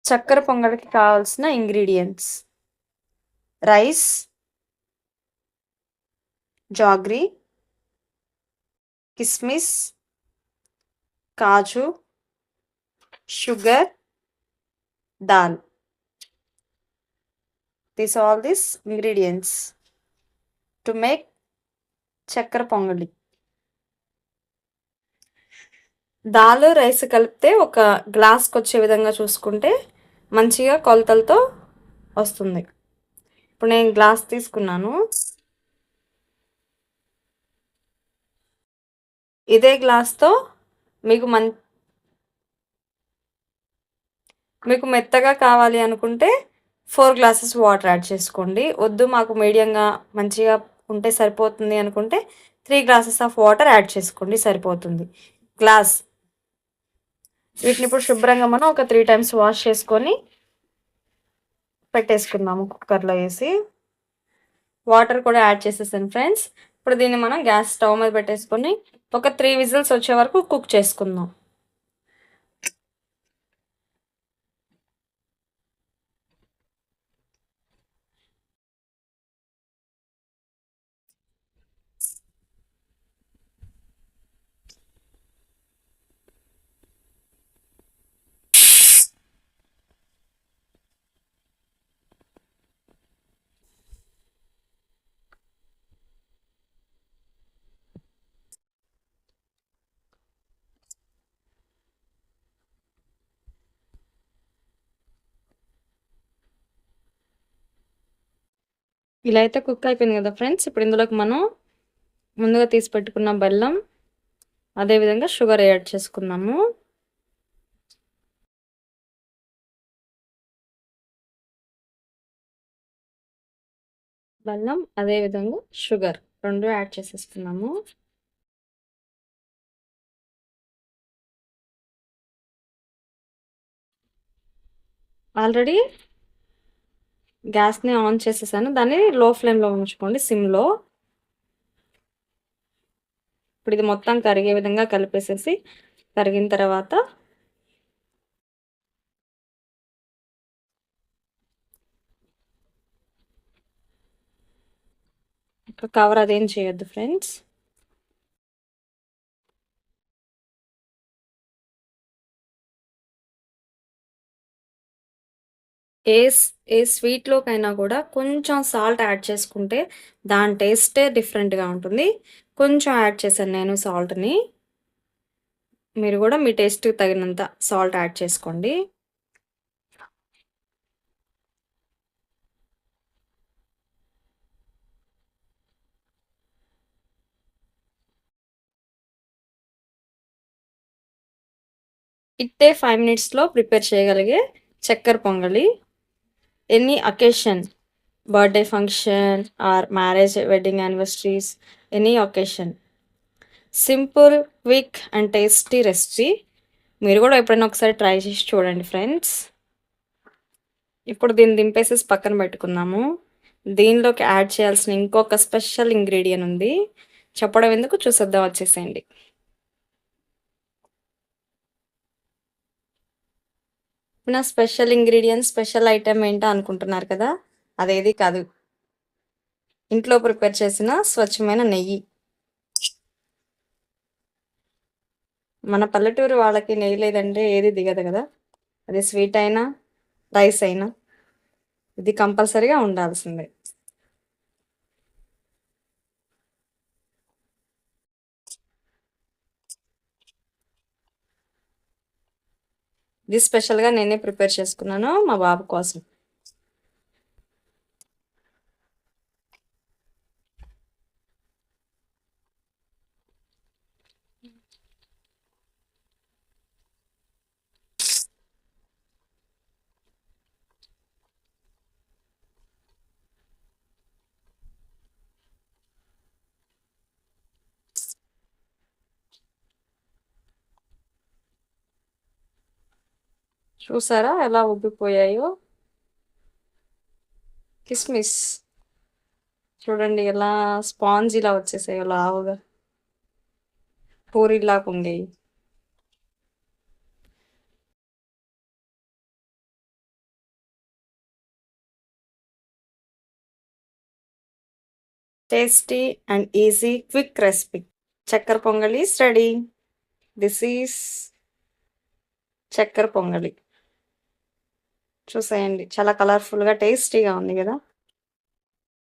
చక్కెర పొంగలికి కావాల్సిన ingredients: rice, jaggery, kismis, kaju, sugar, dal. These ingredients to make చక్కెర పొంగలి. దాల్, రైస్ కలిపితే ఒక గ్లాస్కి వచ్చే విధంగా చూసుకుంటే మంచిగా కొలతలతో వస్తుంది. ఇప్పుడు నేను గ్లాస్ తీసుకున్నాను. ఇదే గ్లాస్తో మీకు మీకు మెత్తగా కావాలి అనుకుంటే 4 గ్లాసెస్ వాటర్ యాడ్ చేసుకోండి. వద్దు మాకు మీడియంగా మంచిగా ఉంటే సరిపోతుంది అనుకుంటే 3 గ్లాసెస్ ఆఫ్ వాటర్ యాడ్ చేసుకోండి, సరిపోతుంది. గ్లాస్. వీటిని ఇప్పుడు శుభ్రంగా మనం ఒక 3 టైమ్స్ వాష్ చేసుకొని పెట్టేసుకుందాము కుక్కర్లో వేసి. వాటర్ కూడా యాడ్ చేసేసాను ఫ్రెండ్స్. ఇప్పుడు దీన్ని మనం గ్యాస్ స్టవ్ మీద పెట్టేసుకొని ఒక 3 విజిల్స్ వచ్చే వరకు కుక్ చేసుకుందాం. ఇలా అయితే కుక్ అయిపోయింది కదా ఫ్రెండ్స్. ఇప్పుడు ఇందులోకి మనం ముందుగా తీసి పెట్టుకున్న బెల్లం, అదేవిధంగా షుగర్ యాడ్ చేసుకున్నాము. బెల్లం అదేవిధంగా షుగర్ 2 యాడ్ చేసేసుకున్నాము. ఆల్రెడీ గ్యాస్ని ఆన్ చేసేసాను. దాన్ని లో ఫ్లేమ్లో ఉంచుకోండి, సిమ్లో. ఇప్పుడు ఇది మొత్తం కరిగే విధంగా కలిపేసేసి, కరిగిన తర్వాత కవర్ అదేం చేయొద్దు ఫ్రెండ్స్. ఏ స్వీట్లోకైనా కూడా కొంచెం సాల్ట్ యాడ్ చేసుకుంటే దాని టేస్టే డిఫరెంట్గా ఉంటుంది. కొంచెం యాడ్ చేశాను నేను సాల్ట్ని. మీరు కూడా మీ టేస్ట్కి తగినంత సాల్ట్ యాడ్ చేసుకోండి. ఇట్టే 5 మినిట్స్లో ప్రిపేర్ చేయగలిగే చక్కెర పొంగలి. Any occasion, birthday function or marriage, wedding anniversaries, any occasion. Simple, quick and tasty recipe. మీరు కూడా ఎప్పుడైనా ఒకసారి ట్రై చేసి చూడండి ఫ్రెండ్స్. ఇప్పుడు దీన్ని దింపేసేసి పక్కన పెట్టుకుందాము. దీనిలోకి యాడ్ చేయాల్సిన ఇంకొక స్పెషల్ ఇంగ్రీడియంట్ ఉంది. చెప్పడం ఎందుకు, చూసేద్దాం, వచ్చేసేయండి. నా స్పెషల్ ఇంగ్రీడియంట్, స్పెషల్ ఐటెం ఏంటో అనుకుంటున్నారు కదా. అదేది కాదు, ఇంట్లో ప్రిపేర్ చేసిన స్వచ్ఛమైన నెయ్యి. మన పల్లెటూరు వాళ్ళకి నెయ్యి లేదంటే ఏది దిగదు కదా. అది స్వీట్ అయినా, రైస్ అయినా ఇది కంపల్సరీగా ఉండాల్సిందే. ఇది స్పెషల్గా నేనే ప్రిపేర్ చేసుకున్నాను మా బాబు కోసం. చూసారా ఎలా ఉబ్బిపోయాయో. కిస్మిస్ చూడండి ఎలా స్పాంజ్ ఇలా వచ్చేసాయో, లావుగా పూరిలా పొంగాయి. Tasty and easy quick recipe. చక్కెర పొంగలి ఈస్ రెడీ. దిస్ ఈస్ చక్కెర పొంగలి. చూసేయండి చాలా కలర్‌ఫుల్‌గా టేస్టీగా ఉంది గదా!